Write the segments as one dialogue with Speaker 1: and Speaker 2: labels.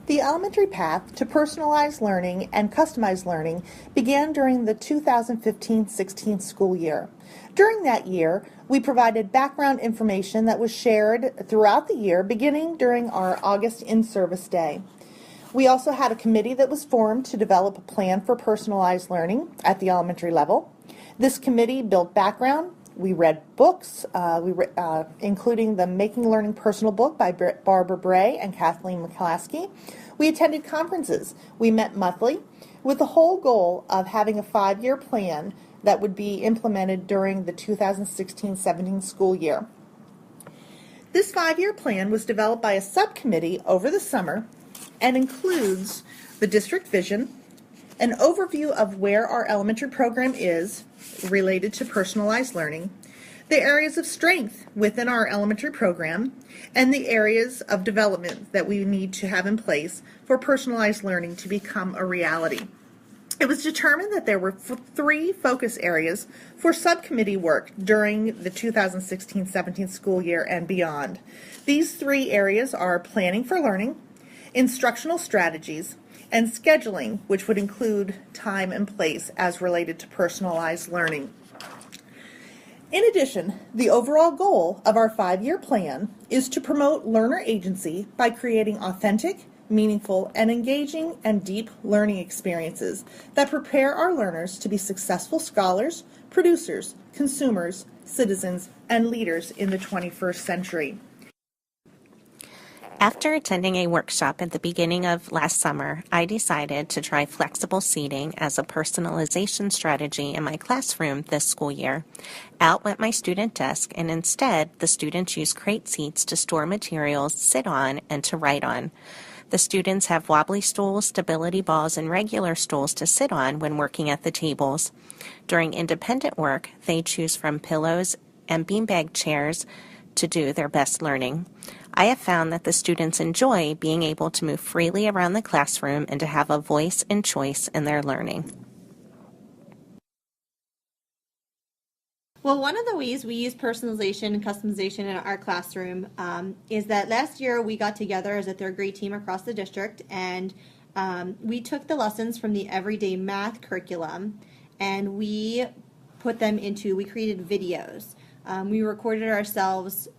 Speaker 1: The elementary path to personalized learning and customized learning began during the 2015-16 school year. During that year, we provided background information that was shared throughout the year, beginning during our August in-service day. We also had a committee that was formed to develop a plan for personalized learning at the elementary level. This committee built background. We read books, including the Making Learning Personal book by Barbara Bray and Kathleen McClaskey. We attended conferences. We met monthly with the whole goal of having a 5-year plan that would be implemented during the 2016-17 school year. This 5-year plan was developed by a subcommittee over the summer and includes the district vision, an overview of where our elementary program is related to personalized learning, the areas of strength within our elementary program, and the areas of development that we need to have in place for personalized learning to become a reality. It was determined that there were 3 focus areas for subcommittee work during the 2016-17 school year and beyond. These 3 areas are planning for learning, instructional strategies, and scheduling, which would include time and place as related to personalized learning. In addition, the overall goal of our 5-year plan is to promote learner agency by creating authentic, meaningful, and engaging and deep learning experiences that prepare our learners to be successful scholars, producers, consumers, citizens, and leaders in the 21st century.
Speaker 2: After attending a workshop at the beginning of last summer, I decided to try flexible seating as a personalization strategy in my classroom this school year. Out went my student desk, and instead, the students use crate seats to store materials, sit on, and to write on. The students have wobbly stools, stability balls, and regular stools to sit on when working at the tables. During independent work, they choose from pillows and beanbag chairs to do their best learning. I have found that the students enjoy being able to move freely around the classroom and to have a voice and choice in their learning.
Speaker 3: Well, one of the ways we use personalization and customization in our classroom is that last year we got together as a 3rd grade team across the district, and we took the lessons from the everyday math curriculum and we created videos. We recorded ourselves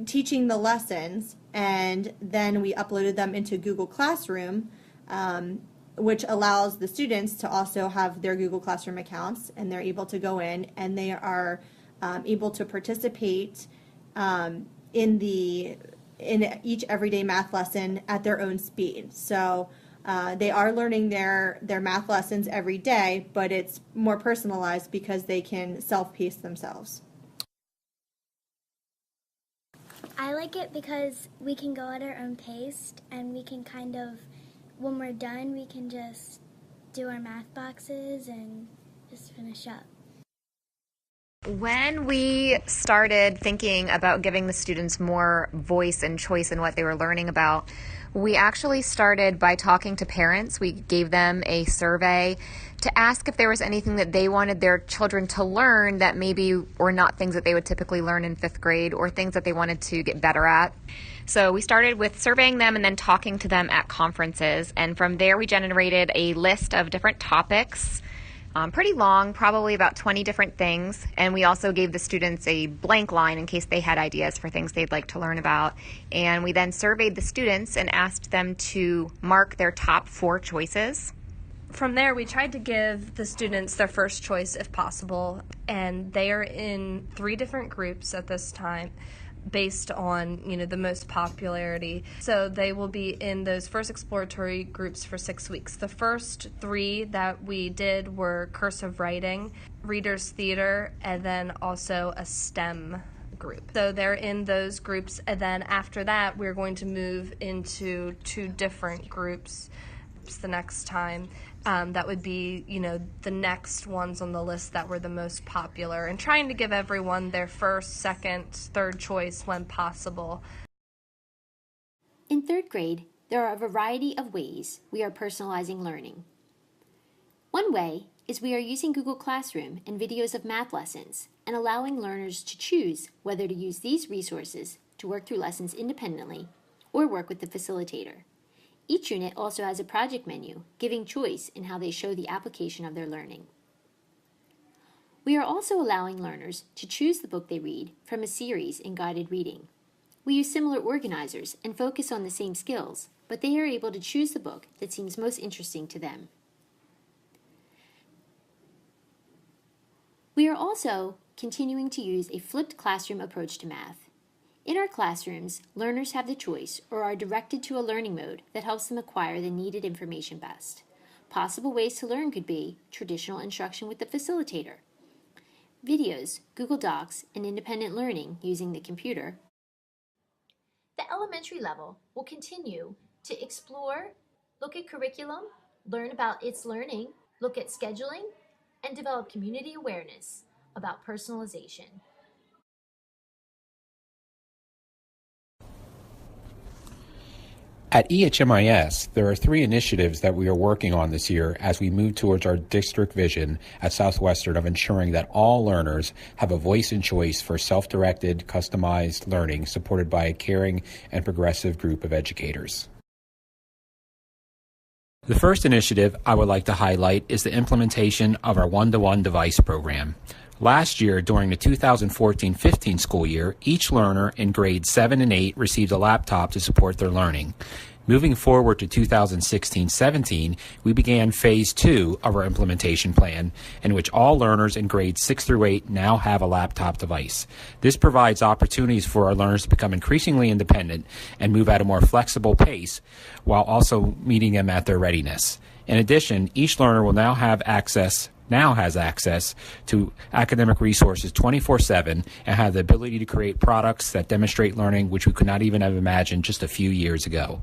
Speaker 3: teaching the lessons, and then we uploaded them into Google Classroom, which allows the students to also have their Google Classroom accounts, and they're able to go in and they are able to participate in each everyday math lesson at their own speed. So they are learning their math lessons every day, but it's more personalized because they can self-pace themselves.
Speaker 4: I like it because we can go at our own pace, and we can when we're done, we can just do our math boxes and just finish up.
Speaker 5: When we started thinking about giving the students more voice and choice in what they were learning about, we actually started by talking to parents. We gave them a survey to ask if there was anything that they wanted their children to learn that maybe were not things that they would typically learn in 5th grade, or things that they wanted to get better at. So we started with surveying them and then talking to them at conferences. And from there, we generated a list of different topics, pretty long, probably about 20 different things. And we also gave the students a blank line in case they had ideas for things they'd like to learn about. And we then surveyed the students and asked them to mark their top 4 choices.
Speaker 6: From there, we tried to give the students their first choice if possible, and they are in 3 different groups at this time based on, the most popularity. So they will be in those first exploratory groups for 6 weeks. The first 3 that we did were cursive writing, reader's theater, and then also a STEM group. So they're in those groups, and then after that, we're going to move into 2 different groups the next time. That would be, the next ones on the list that were the most popular, and trying to give everyone their first, second, third choice when possible.
Speaker 7: In 3rd grade, there are a variety of ways we are personalizing learning. One way is we are using Google Classroom and videos of math lessons and allowing learners to choose whether to use these resources to work through lessons independently or work with the facilitator. Each unit also has a project menu, giving choice in how they show the application of their learning. We are also allowing learners to choose the book they read from a series in guided reading. We use similar organizers and focus on the same skills, but they are able to choose the book that seems most interesting to them. We are also continuing to use a flipped classroom approach to math. In our classrooms, learners have the choice or are directed to a learning mode that helps them acquire the needed information best. Possible ways to learn could be traditional instruction with the facilitator, videos, Google Docs, and independent learning using the computer. The elementary level will continue to explore, look at curriculum, learn about its learning, look at scheduling, and develop community awareness about personalization.
Speaker 8: At EHMIS, there are 3 initiatives that we are working on this year as we move towards our district vision at Southwestern of ensuring that all learners have a voice and choice for self-directed, customized learning supported by a caring and progressive group of educators. The first initiative I would like to highlight is the implementation of our one-to-one device program. Last year, during the 2014-15 school year, each learner in grades 7 and 8 received a laptop to support their learning. Moving forward to 2016-17, we began Phase 2 of our implementation plan, in which all learners in grades 6 through 8 now have a laptop device. This provides opportunities for our learners to become increasingly independent and move at a more flexible pace, while also meeting them at their readiness. In addition, each learner will now has access to academic resources 24/7 and have the ability to create products that demonstrate learning which we could not even have imagined just a few years ago.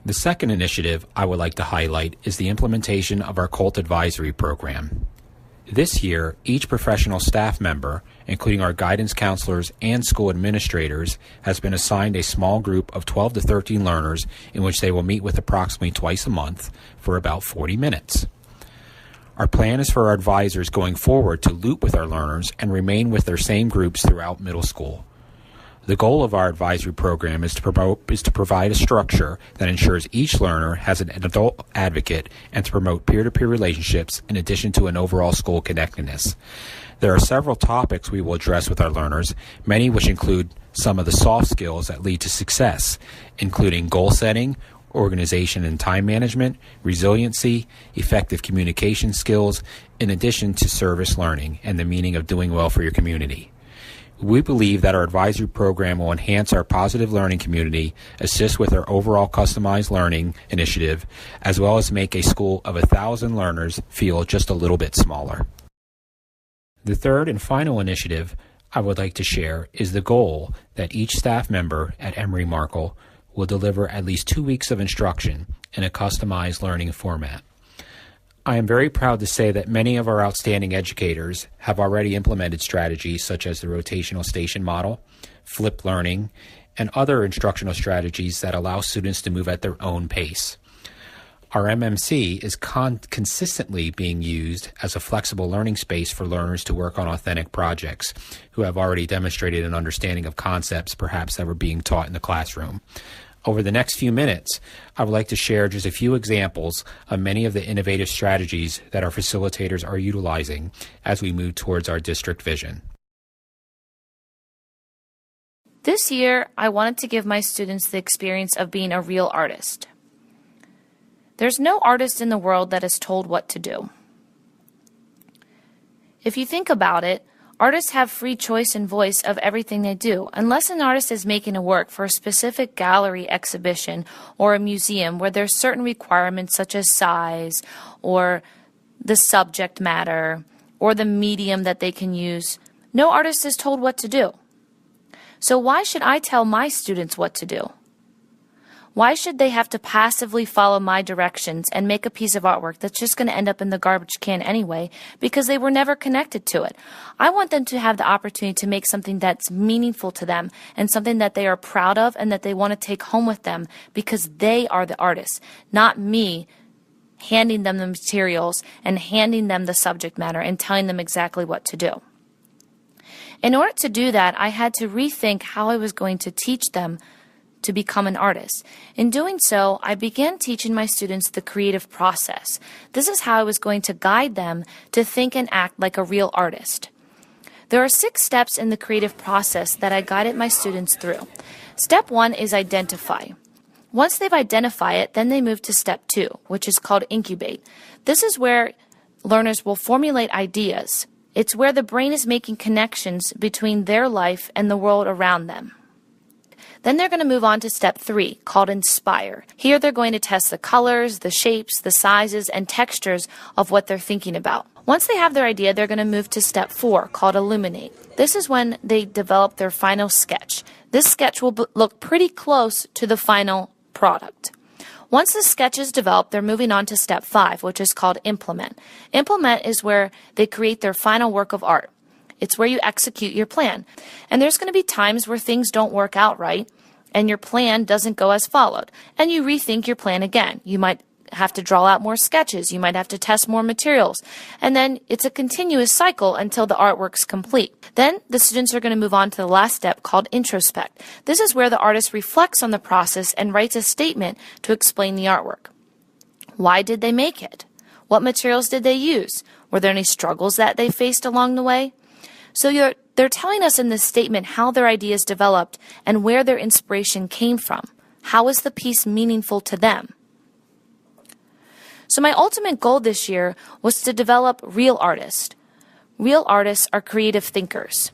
Speaker 8: The second initiative I would like to highlight is the implementation of our COLT advisory program. This year, each professional staff member, including our guidance counselors and school administrators, has been assigned a small group of 12 to 13 learners in which they will meet with approximately twice a month for about 40 minutes. Our plan is for our advisors going forward to loop with our learners and remain with their same groups throughout middle school. The goal of our advisory program is to provide a structure that ensures each learner has an adult advocate and to promote peer-to-peer relationships in addition to an overall school connectedness. There are several topics we will address with our learners, many which include some of the soft skills that lead to success, including goal setting, organization and time management, resiliency, effective communication skills, in addition to service learning and the meaning of doing well for your community. We believe that our advisory program will enhance our positive learning community, assist with our overall customized learning initiative, as well as make a school of 1,000 learners feel just a little bit smaller. The third and final initiative I would like to share is the goal that each staff member at Emory-Markle will deliver at least 2 weeks of instruction in a customized learning format. I am very proud to say that many of our outstanding educators have already implemented strategies such as the rotational station model, flipped learning, and other instructional strategies that allow students to move at their own pace. Our MMC is consistently being used as a flexible learning space for learners to work on authentic projects who have already demonstrated an understanding of concepts perhaps that were being taught in the classroom. Over the next few minutes, I would like to share just a few examples of many of the innovative strategies that our facilitators are utilizing as we move towards our district vision.
Speaker 9: This year, I wanted to give my students the experience of being a real artist. There's no artist in the world that is told what to do. If you think about it, artists have free choice and voice of everything they do, unless an artist is making a work for a specific gallery exhibition or a museum where there's certain requirements such as size or the subject matter or the medium that they can use. No artist is told what to do. So why should I tell my students what to do? Why should they have to passively follow my directions and make a piece of artwork that's just going to end up in the garbage can anyway because they were never connected to it? I want them to have the opportunity to make something that's meaningful to them and something that they are proud of and that they want to take home with them because they are the artists, not me handing them the materials and handing them the subject matter and telling them exactly what to do. In order to do that, I had to rethink how I was going to teach them to become an artist. In doing so, I began teaching my students the creative process. This is how I was going to guide them to think and act like a real artist. There are 6 steps in the creative process that I guided my students through. Step 1 is identify. Once they've identified it, then they move to step 2, which is called incubate. This is where learners will formulate ideas. It's where the brain is making connections between their life and the world around them. Then they're going to move on to step 3, called inspire. Here they're going to test the colors, the shapes, the sizes, and textures of what they're thinking about. Once they have their idea, they're going to move to step 4, called illuminate. This is when they develop their final sketch. This sketch will look pretty close to the final product. Once the sketch is developed, they're moving on to step 5, which is called implement. Implement is where they create their final work of art. It's where you execute your plan. And there's going to be times where things don't work out right, and your plan doesn't go as followed. And you rethink your plan again. You might have to draw out more sketches. You might have to test more materials. And then it's a continuous cycle until the artwork's complete. Then the students are going to move on to the last step called introspect. This is where the artist reflects on the process and writes a statement to explain the artwork. Why did they make it? What materials did they use? Were there any struggles that they faced along the way? So they're telling us in this statement how their ideas developed and where their inspiration came from. How is the piece meaningful to them? So my ultimate goal this year was to develop real artists. Real artists are creative thinkers.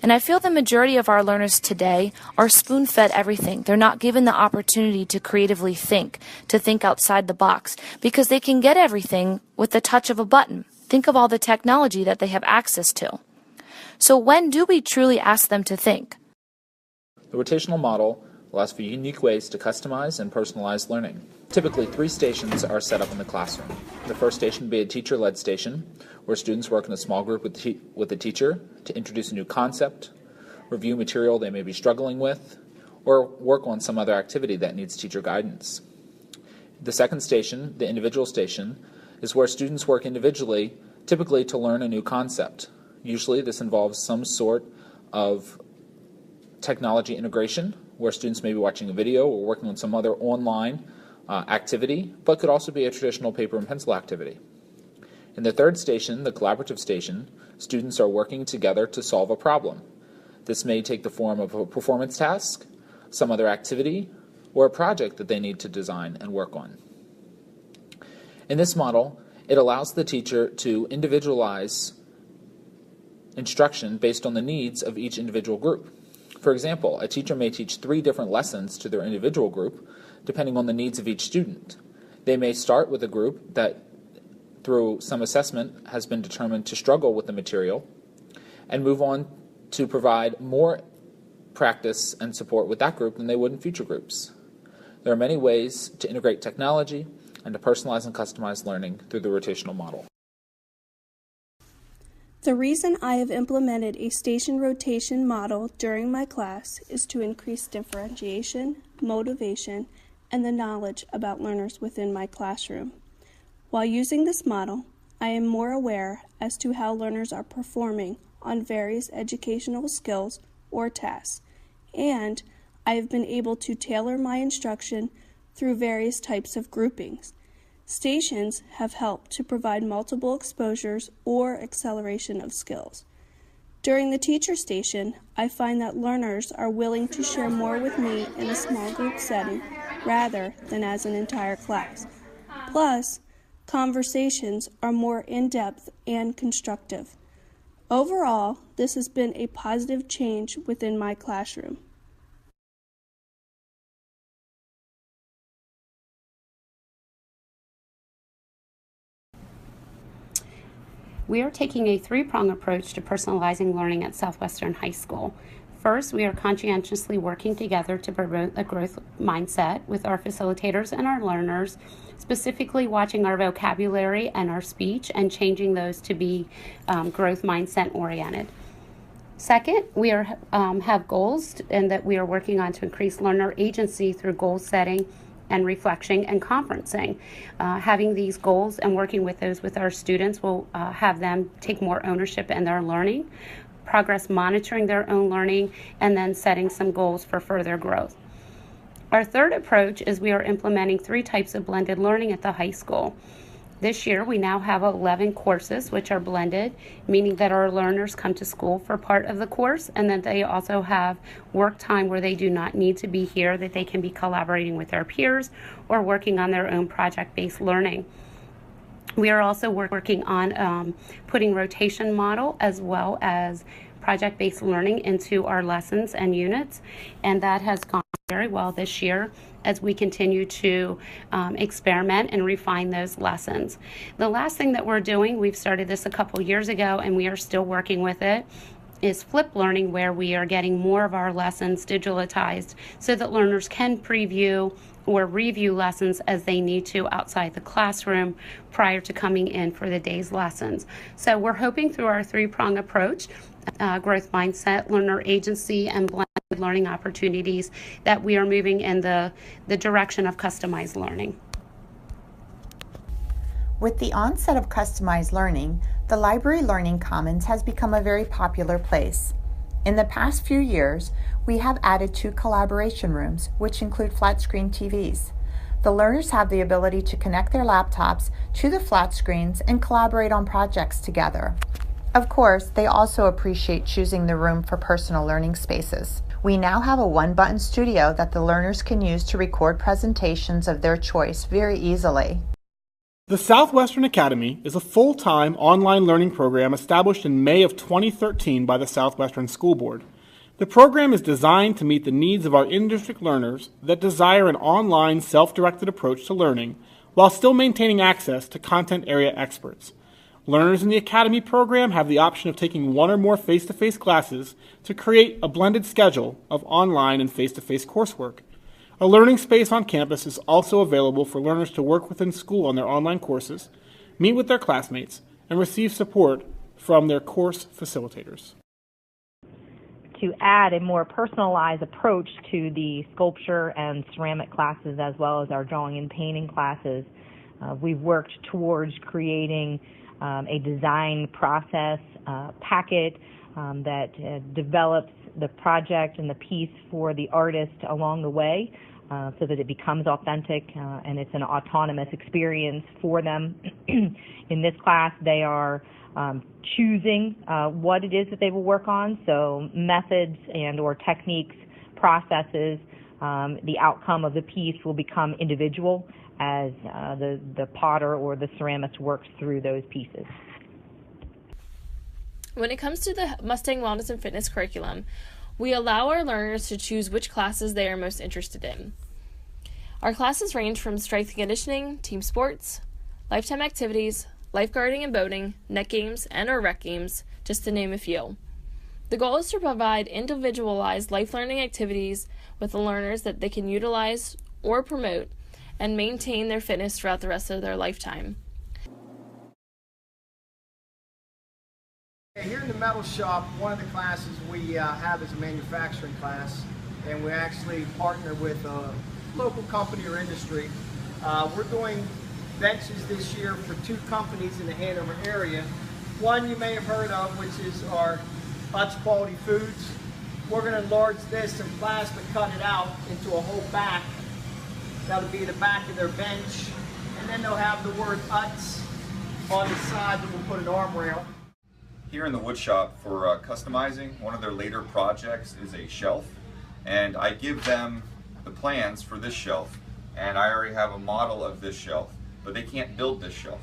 Speaker 9: And I feel the majority of our learners today are spoon-fed everything. They're not given the opportunity to creatively think, to think outside the box, because they can get everything with the touch of a button. Think of all the technology that they have access to. So when do we truly ask them to think?
Speaker 10: The rotational model allows for unique ways to customize and personalize learning. Typically, 3 stations are set up in the classroom. The first station would be a teacher-led station, where students work in a small group with the teacher to introduce a new concept, review material they may be struggling with, or work on some other activity that needs teacher guidance. The second station, the individual station, is where students work individually, typically to learn a new concept. Usually this involves some sort of technology integration, where students may be watching a video or working on some other online activity, but could also be a traditional paper and pencil activity. In the third station, the collaborative station, students are working together to solve a problem. This may take the form of a performance task, some other activity, or a project that they need to design and work on. In this model, it allows the teacher to individualize instruction based on the needs of each individual group. For example, a teacher may teach 3 different lessons to their individual group, depending on the needs of each student. They may start with a group that, through some assessment, has been determined to struggle with the material, and move on to provide more practice and support with that group than they would in future groups. There are many ways to integrate technology and to personalize and customize learning through the rotational model.
Speaker 11: The reason I have implemented a station rotation model during my class is to increase differentiation, motivation, and the knowledge about learners within my classroom. While using this model, I am more aware as to how learners are performing on various educational skills or tasks, and I have been able to tailor my instruction through various types of groupings. Stations have helped to provide multiple exposures or acceleration of skills. During the teacher station, I find that learners are willing to share more with me in a small group setting rather than as an entire class. Plus, conversations are more in-depth and constructive. Overall, this has been a positive change within my classroom.
Speaker 12: We are taking a 3-pronged approach to personalizing learning at Southwestern High School. First, we are conscientiously working together to promote a growth mindset with our facilitators and our learners, specifically watching our vocabulary and our speech and changing those to be growth mindset oriented. Second, we have goals and that we are working on to increase learner agency through goal setting and reflection and conferencing. Having these goals and working with those with our students will have them take more ownership in their learning, progress monitoring their own learning, and then setting some goals for further growth. Our third approach is we are implementing 3 types of blended learning at the high school. This year, we now have 11 courses which are blended, meaning that our learners come to school for part of the course, and that they also have work time where they do not need to be here, that they can be collaborating with their peers or working on their own project-based learning. We are also working on putting rotation model as well as project-based learning into our lessons and units, and that has gone very well this year as we continue to experiment and refine those lessons. The last thing that we're doing, we've started this a couple years ago and we are still working with it, is flip learning, where we are getting more of our lessons digitalized so that learners can preview or review lessons as they need to outside the classroom prior to coming in for the day's lessons. So we're hoping through our 3-prong approach, growth mindset, learner agency, and blended learning opportunities, that we are moving in the direction of customized learning.
Speaker 1: With the onset of customized learning, the Library Learning Commons has become a very popular place. In the past few years, we have added 2 collaboration rooms, which include flat-screen TVs. The learners have the ability to connect their laptops to the flat screens and collaborate on projects together. Of course, they also appreciate choosing the room for personal learning spaces. We now have a 1-button studio that the learners can use to record presentations of their choice very easily.
Speaker 13: The Southwestern Academy is a full-time online learning program established in May of 2013 by the Southwestern School Board. The program is designed to meet the needs of our in-district learners that desire an online, self-directed approach to learning while still maintaining access to content area experts. Learners in the Academy program have the option of taking 1 or more face-to-face classes to create a blended schedule of online and face-to-face coursework. A learning space on campus is also available for learners to work within school on their online courses, meet with their classmates, and receive support from their course facilitators.
Speaker 14: To add a more personalized approach to the sculpture and ceramic classes, as well as our drawing and painting classes, we've worked towards creating a design process packet that develops the project and the piece for the artist along the way, so that it becomes authentic and it's an autonomous experience for them. In this class, they are choosing what it is that they will work on, so methods and or techniques, processes. The outcome of the piece will become individual as the potter or the ceramist works through those pieces.
Speaker 9: When it comes to the Mustang Wellness and Fitness curriculum, we allow our learners to choose which classes they are most interested in. Our classes range from strength and conditioning, team sports, lifetime activities, lifeguarding and boating, net games, and or rec games, just to name a few. The goal is to provide individualized life learning activities with the learners that they can utilize or promote and maintain their fitness throughout the rest of their lifetime.
Speaker 15: Here in the metal shop, one of the classes we have is a manufacturing class, and we actually partner with a local company or industry. We're doing benches this year for 2 companies in the Hanover area. One you may have heard of, which is our Utz Quality Foods. We're going to enlarge this and plastic cut it out into a whole back. That'll be the back of their bench, and then they'll have the word Utz on the side that we'll put an arm rail.
Speaker 16: Here in the wood shop for customizing, one of their later projects is a shelf, and I give them the plans for this shelf, and I already have a model of this shelf, but they can't build this shelf.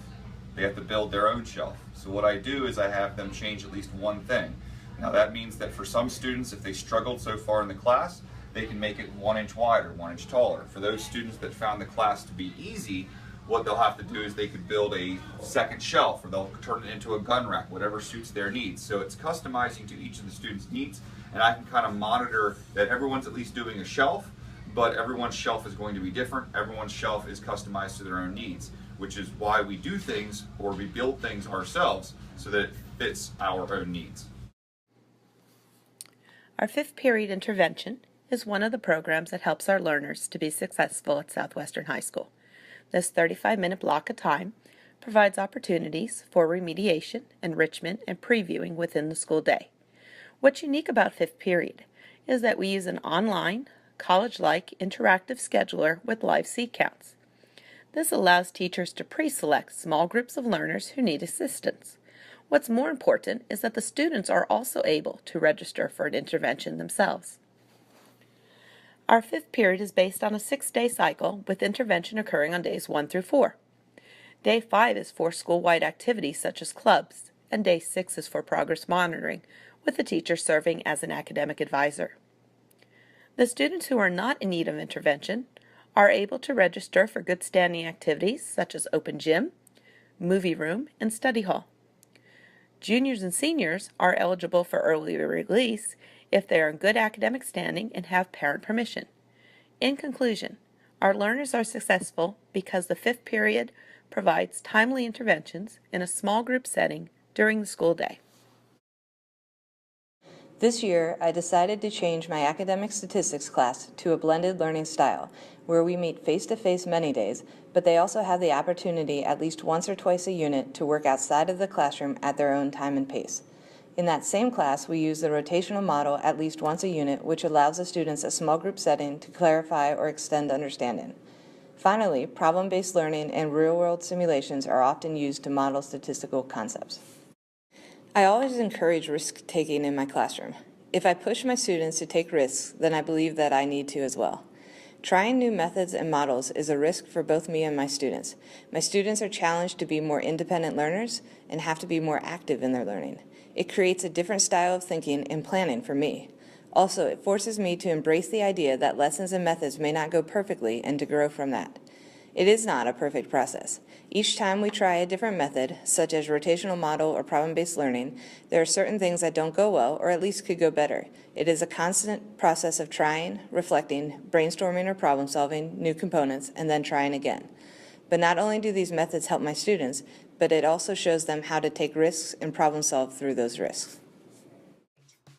Speaker 16: They have to build their own shelf. So what I do is I have them change at least one thing. Now that means that for some students, if they struggled so far in the class, they can make it 1 inch wider, 1 inch taller. For those students that found the class to be easy, what they'll have to do is they could build a second shelf, or they'll turn it into a gun rack, whatever suits their needs. So it's customizing to each of the students' needs, and I can kind of monitor that everyone's at least doing a shelf, but everyone's shelf is going to be different. Everyone's shelf is customized to their own needs, which is why we do things, or we build things ourselves, so that it fits our own needs.
Speaker 17: Our 5th period intervention is one of the programs that helps our learners to be successful at Southwestern High School. This 35-minute block of time provides opportunities for remediation, enrichment, and previewing within the school day. What's unique about 5th period is that we use an online, college-like interactive scheduler with live seat counts. This allows teachers to pre-select small groups of learners who need assistance. What's more important is that the students are also able to register for an intervention themselves. Our fifth period is based on a 6-day cycle with intervention occurring on days 1 through 4. Day 5 is for school-wide activities such as clubs, and Day 6 is for progress monitoring, with the teacher serving as an academic advisor. The students who are not in need of intervention are able to register for good standing activities such as open gym, movie room, and study hall. Juniors and seniors are eligible for early release if they are in good academic standing and have parent permission. In conclusion, our learners are successful because the fifth period provides timely interventions in a small group setting during the school day.
Speaker 18: This year, I decided to change my academic statistics class to a blended learning style, where we meet face-to-face many days, but they also have the opportunity at least once or twice a unit to work outside of the classroom at their own time and pace. In that same class, we use the rotational model at least once a unit, which allows the students a small group setting to clarify or extend understanding. Finally, problem-based learning and real-world simulations are often used to model statistical concepts. I always encourage risk-taking in my classroom. If I push my students to take risks, then I believe that I need to as well. Trying new methods and models is a risk for both me and my students. My students are challenged to be more independent learners and have to be more active in their learning. It creates a different style of thinking and planning for me. Also, it forces me to embrace the idea that lessons and methods may not go perfectly and to grow from that. It is not a perfect process. Each time we try a different method, such as rotational model or problem-based learning, there are certain things that don't go well or at least could go better. It is a constant process of trying, reflecting, brainstorming or problem-solving new components, and then trying again. But not only do these methods help my students, but it also shows them how to take risks and problem-solve through those risks.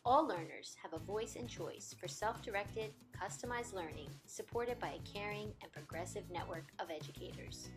Speaker 7: All learners have a voice and choice for self-directed, customized learning supported by a caring and progressive network of educators.